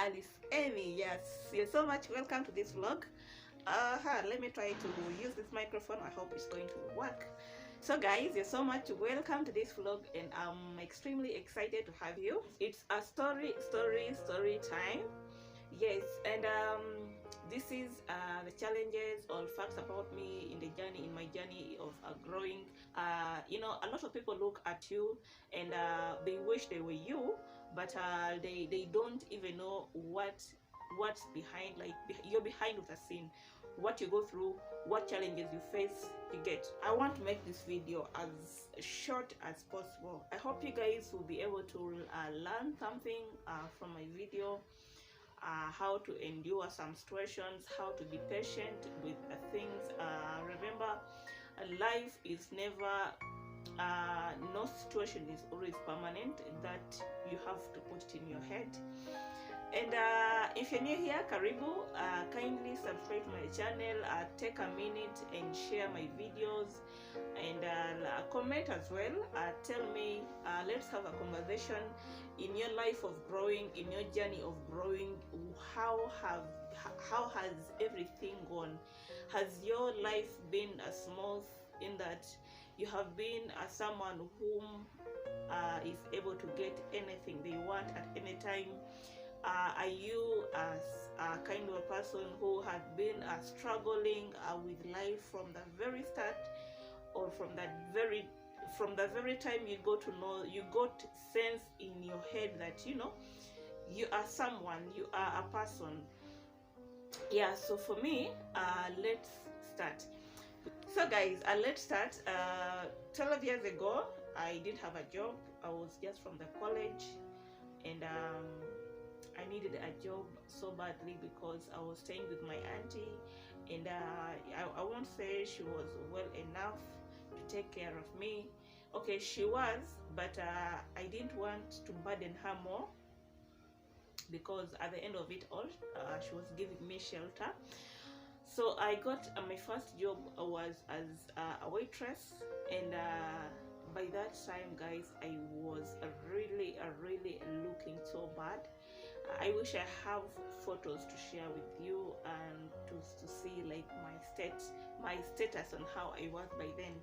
Alice Amy. Yes, you're so much welcome to this vlog. Let me try to use this microphone. I hope it's going to work. So guys, you're so much welcome to this vlog, and I'm extremely excited to have you. It's a story time. Yes, and this is the challenges or facts about me in my journey of growing. You know, a lot of people look at you and they wish they were you, but they don't even know what's behind. Like, you're behind the scene, what you go through, what challenges you face. You get. I want to make this video as short as possible. I hope you guys will be able to learn something from my video. How to endure some situations, how to be patient with things. Remember, life is never, no situation is always permanent. That you have to put it in your head. And if you're new here, karibu. Kindly subscribe to my channel, take a minute and share my videos, and comment as well. Tell me, let's have a conversation in your life of growing, in your journey of growing. How has everything gone? Has your life been smooth, in that you have been someone whom is able to get anything they want at any time? Are you as a kind of a person who had been struggling with life from the very start, or from the very time you got to know, you got sense in your head that you know you are someone, you are a person? Yeah, so for me, let's start. So guys, let's start. 12 years ago, I did have a job. I was just from the college, and I needed a job so badly because I was staying with my auntie, and I won't say she was well enough to take care of me. Okay, she was, but I didn't want to burden her more, because at the end of it all, she was giving me shelter. So I got my first job was as a waitress, and by that time, guys, I was really looking so bad. I wish I have photos to share with you, and to see like my status on how I was by then.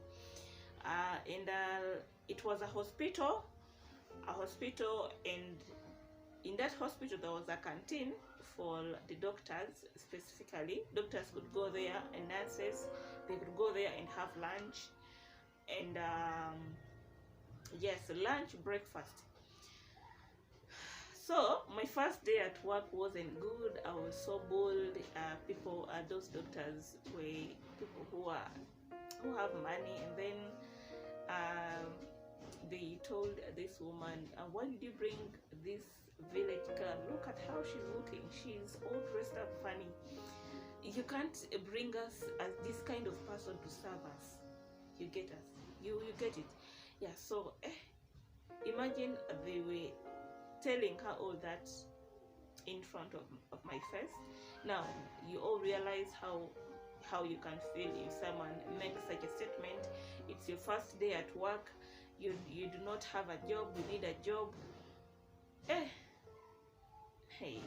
And it was a hospital, and in that hospital there was a canteen for the doctors. Specifically, doctors could go there, and nurses, they could go there and have lunch, and yes, lunch, breakfast. So my first day at work wasn't good. I was so bold. Those doctors were people who have money, and then they told this woman, why did you bring this village girl? Look at how she's looking. She's all dressed up funny. You can't bring us as this kind of person to serve us. You get us? You get it? Yeah. So imagine they were telling her all that in front of my face. Now you all realize how you can feel if someone makes such a statement. It's your first day at work. You do not have a job. You need a job. Hey,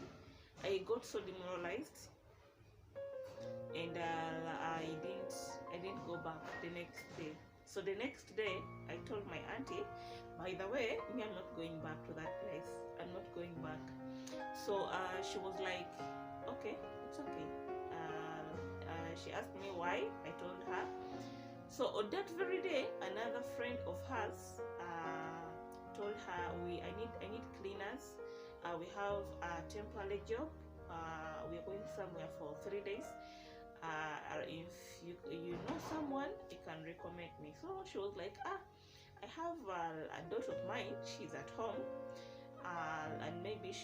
I got so demoralized, and I didn't go back the next day. So the next day, I told my auntie, by the way, me, I'm not going back to that place. I'm not going back. So she was like, okay, it's okay. She asked me why. I told her. So on that very day, another friend of hers told her, I need cleaners. We have a temporary job. We are going somewhere for 3 days. If you know someone, you can recommend me. So she was like, I have a daughter of mine. She's at home, and maybe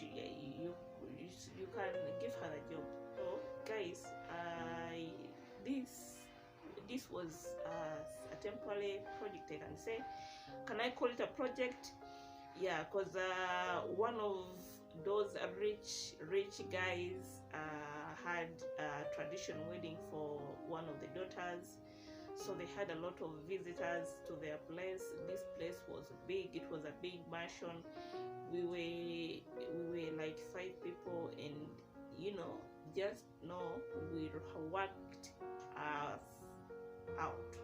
you can give her a job. So guys, this was a temporary project, I can say. Can I call it a project? Yeah, because one of those rich guys had a tradition wedding for one of the daughters, so they had a lot of visitors to their place. This place was big. It was a big mansion. We were like 5 people, you know, just know we worked us out.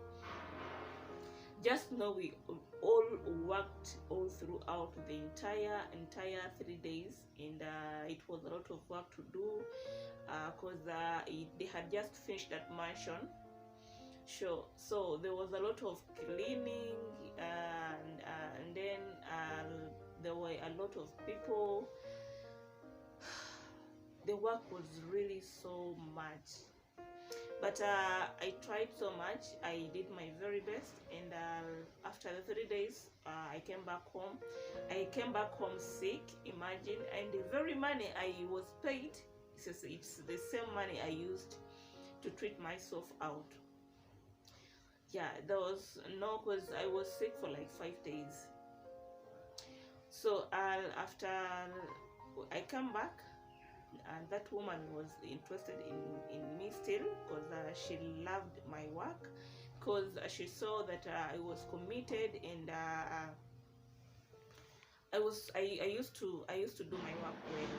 Just know we all worked all throughout the entire 3 days, and it was a lot of work to do, because they had just finished that mansion. Sure. So there was a lot of cleaning, and then there were a lot of people. The work was really so much, but I tried so much. I did my very best, and after the 3 days, I came back home. I came back home sick, imagine, and the very money I was paid, it's the same money I used to treat myself out. Yeah, there was no, because I was sick for like 5 days. So after I come back, and that woman was interested in me still, because she loved my work, because she saw that I was committed, and I used to do my work well.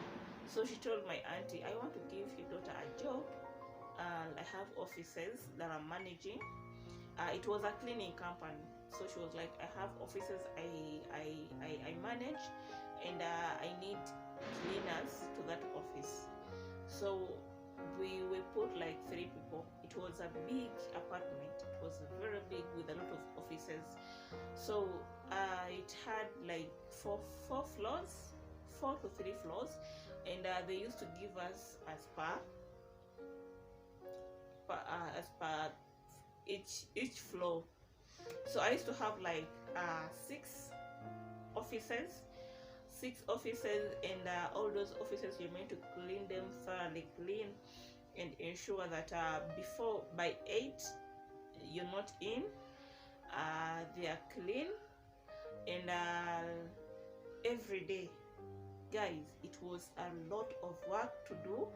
So she told my auntie, I want to give your daughter a job. I have offices that I'm managing. It was a cleaning company, so she was like, I have offices I manage, and I need cleaners to that office. So we put like 3 people. It was a big apartment. It was very big with a lot of offices. So it had like four floors, 4 to 3 floors, and they used to give us as per each floor. So I used to have like 6 offices, and all those offices you're meant to clean them thoroughly clean, and ensure that by 8 you're not in. They are clean, and every day, guys, it was a lot of work to do.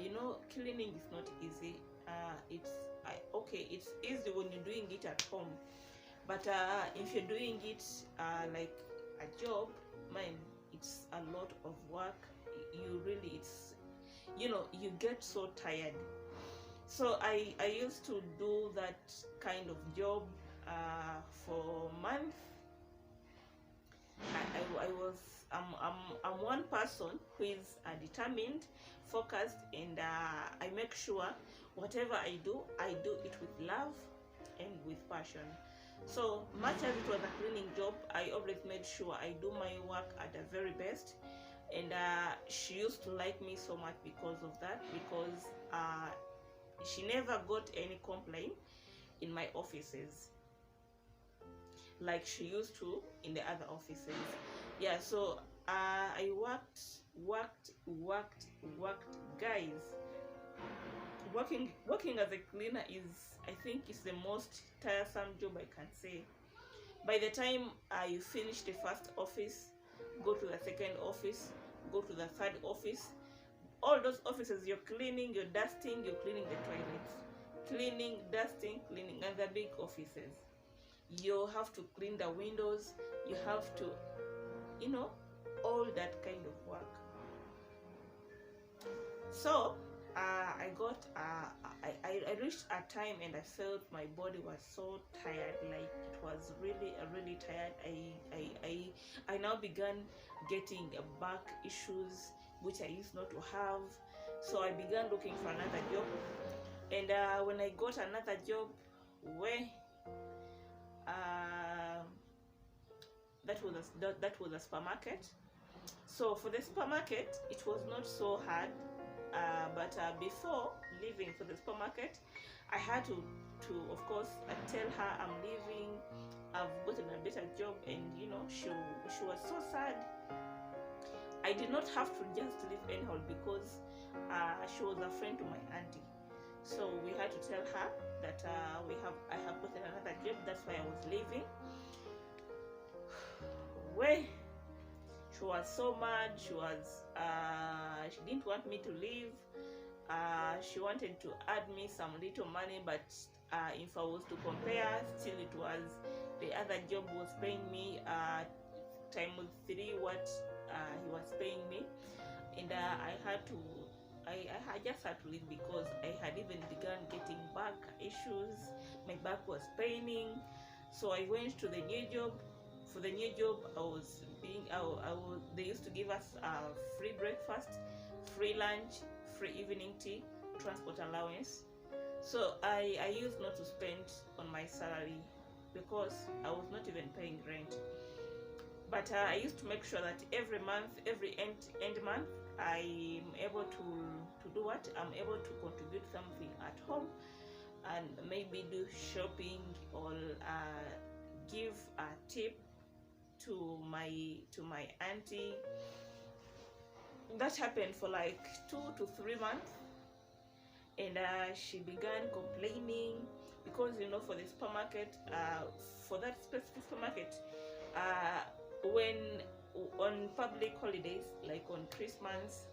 You know, cleaning is not easy. It's easy when you're doing it at home, but if you're doing it like a job, man, it's a lot of work. You get so tired. So I used to do that kind of job for a month. I'm one person who is determined, focused, and I make sure whatever I do it with love and with passion. So much as it was a cleaning job, I always made sure I do my work at the very best, and she used to like me so much because of that, because she never got any complaint in my offices like she used to in the other offices. Yeah, so I worked, guys. Working as a cleaner is, I think, is the most tiresome job I can say. By the time you finish the first office, go to the second office, go to the third office, all those offices you're cleaning, you're dusting, you're cleaning the toilets, cleaning, dusting, cleaning, and the big offices. You have to clean the windows, you have to, all that kind of work. So I reached a time and I felt my body was so tired, like it was really tired. I now began getting back issues which I used not to have. So I began looking for another job, and when I got another job, where that was a supermarket. So for the supermarket, it was not so hard, but before leaving for the supermarket, I had to of course tell her I'm leaving, I've gotten a better job, and she was so sad. I did not have to just leave anyhow, because she was a friend to my auntie. So we had to tell her that I have gotten another job. That's why I was leaving. Where she was so mad. She didn't want me to leave. She wanted to add me some little money, but if I was to compare, still it was the other job was paying me times 3 what he was paying me. and I just had to leave because I had even begun getting back issues. My back was paining, so I went to the new job. For the new job, they used to give us free breakfast, free lunch, free evening tea, transport allowance. So I used not to spend on my salary because I was not even paying rent. But I used to make sure that every month, every end month, I'm able to do what? I'm able to contribute something at home, and maybe do shopping, or give a tip to my auntie. That happened for like 2 to 3 months, and she began complaining because, you know, for the supermarket, for that specific supermarket, when on public holidays like on Christmas,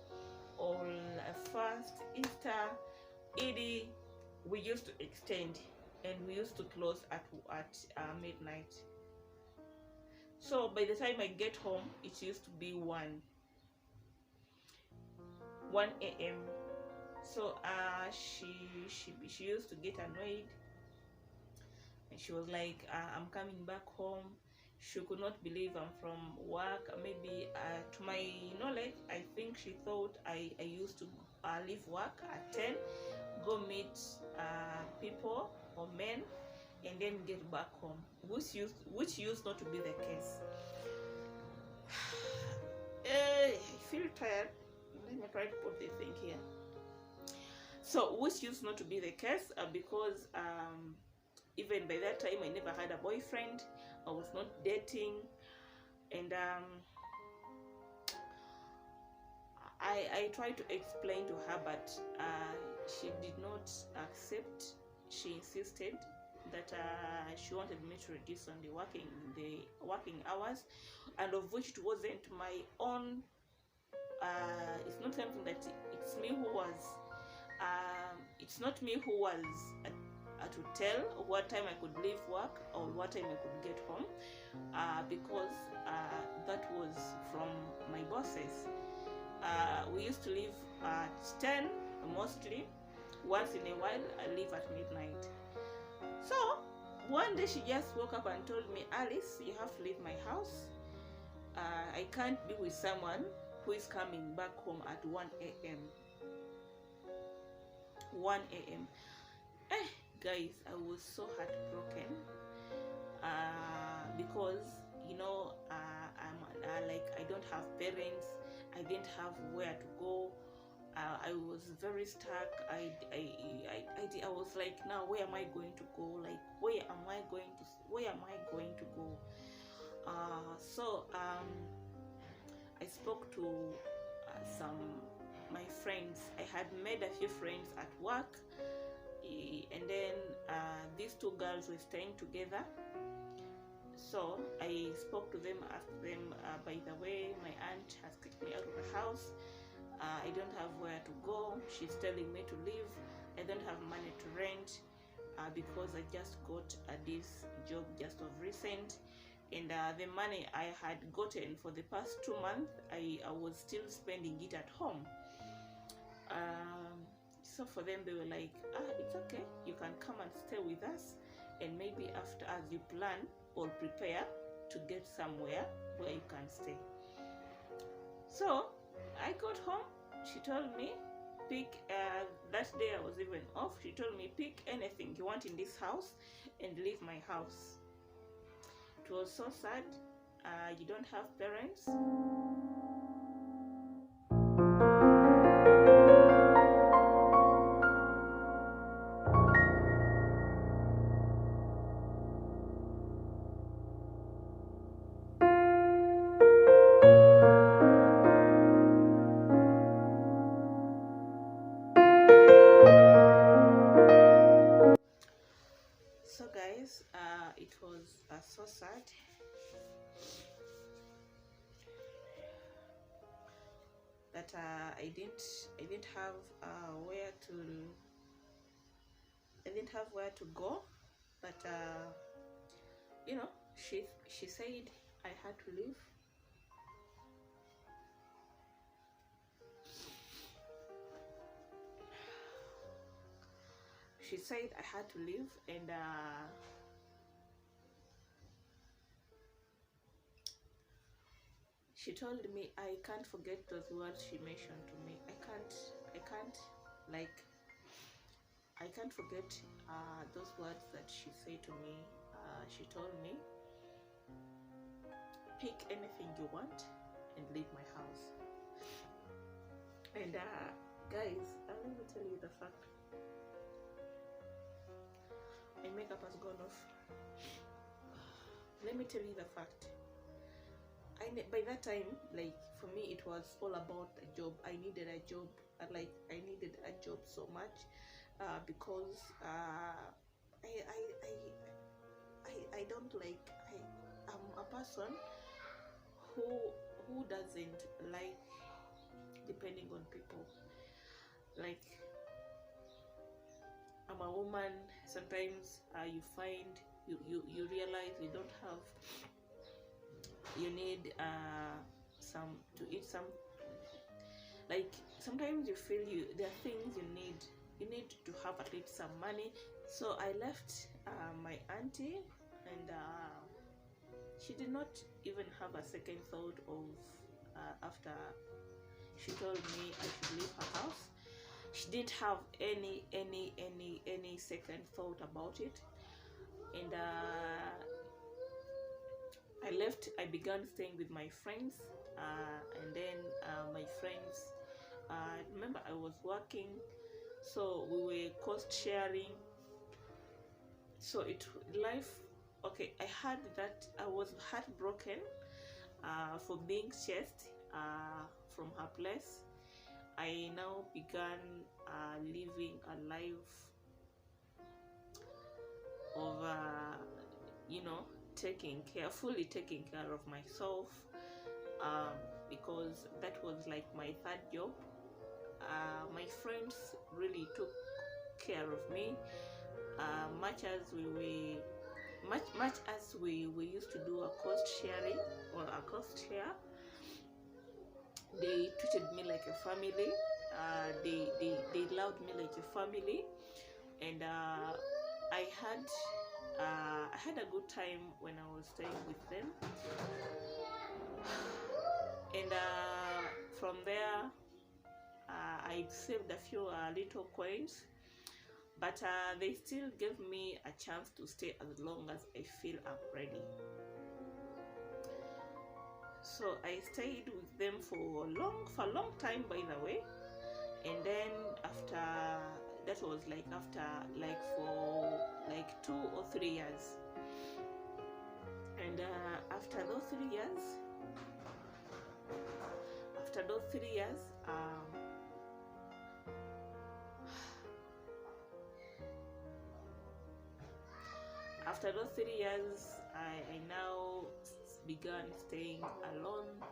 on first Easter, Eid, we used to extend, and we used to close at midnight. So by the time I get home, it used to be 1 a.m. So she used to get annoyed, and she was like, I'm coming back home. She could not believe I'm from work. Maybe to my knowledge, I think she thought I used to leave work at 10, go meet people or men, and then get back home, which used not to be the case. I feel tired. Let me try to put this thing here. So which used not to be the case, because even by that time I never had a boyfriend. I was not dating, and I tried to explain to her, but she did not accept. She insisted that she wanted me to reduce on the working hours, and of which it wasn't my own. It's not something that it's me who was. It's not me who was to tell what time I could leave work or what time I could get home, because that was from my bosses. We used to leave at 10 mostly. Once in a while I leave at midnight. So one day she just woke up and told me, Alice, you have to leave my house. I can't be with someone who is coming back home at 1 a.m. 1 a.m. Guys, I was so heartbroken, because, you know, I'm like, I don't have parents. I didn't have where to go. I was very stuck. I was like, now where am I going to go? Like, where am I going to go? So I spoke to my friends. I had made a few friends at work, and then these two girls were staying together. So I spoke to them, asked them, by the way, my aunt has kicked me out of the house. I don't have where to go. She's telling me to leave. I don't have money to rent, because I just got this job just of recent, and the money I had gotten for the past 2 months, I was still spending it at home. So for them, they were like, it's okay, you can come and stay with us, and maybe after, as you plan or prepare to get somewhere where you can stay. So I got home. She told me, pick, that day I was even off, she told me, pick anything you want in this house and leave my house. It was so sad. You don't have parents. So guys, it was so sad. That I didn't have where to go, but you know, she said I had to leave. she said I had to leave, and she told me I can't forget those words she mentioned to me. I can't like I can't forget those words that she said to me. She told me, pick anything you want and leave my house. And guys, let me tell you the fact. My makeup has gone off. Let me tell you the fact. By that time, like, for me, it was all about a job. I needed a job. I needed a job so much because I don't like. I'm a person who doesn't like depending on people. Like, I'm a woman. Sometimes you find you realize you don't have. You need some to eat some. Like, sometimes you feel there are things you need to have at least some money. So I left my auntie, and she did not even have a second thought of after she told me I should leave her house. She didn't have any second thought about it. And I left. I began staying with my friends, and then my friends, remember I was working, so we were cost sharing. So life, okay, I had that. I was heartbroken for being chased from her place. I now began living a life of fully taking care of myself, because that was like my third job. My friends really took care of me, much as we used to do a cost sharing or a cost share. They treated me like a family. They loved me like a family, and I had a good time when I was staying with them. And from there, I saved a few little coins, but they still gave me a chance to stay as long as I feel I'm ready. So I stayed with them for a long time, by the way. And then after that was for 2 or 3 years. And after those 3 years, after those 3 years, I now began staying alone.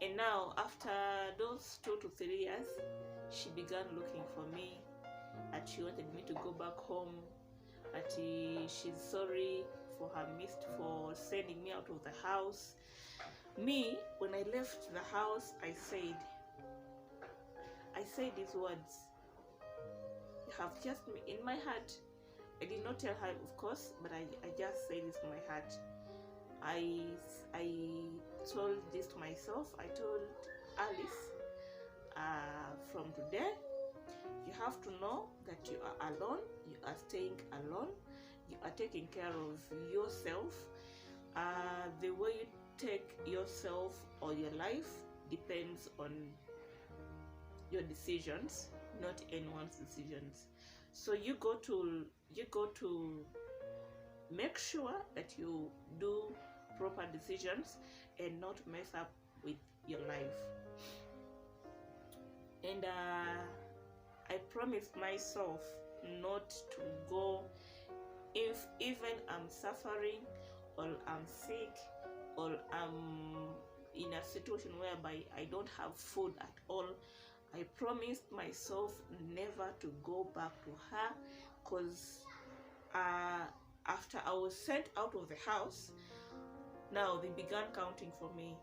And now after those 2 to 3 years, she began looking for me, and she wanted me to go back home, that she's sorry for sending me out of the house. Me, when I left the house, I said these words. You have just me in my heart. I did not tell her, of course, but I just said this in my heart. I told this to myself. I told Alice, from today, you have to know that you are alone. You are staying alone. You are taking care of yourself. The way you take yourself or your life depends on your decisions, not anyone's decisions. So you go to make sure that you do proper decisions and not mess up with your life. And I promised myself not to go, if even I'm suffering or I'm sick or I'm in a situation whereby I don't have food at all. I promised myself never to go back to her, because after I was sent out of the house, now they began counting for me.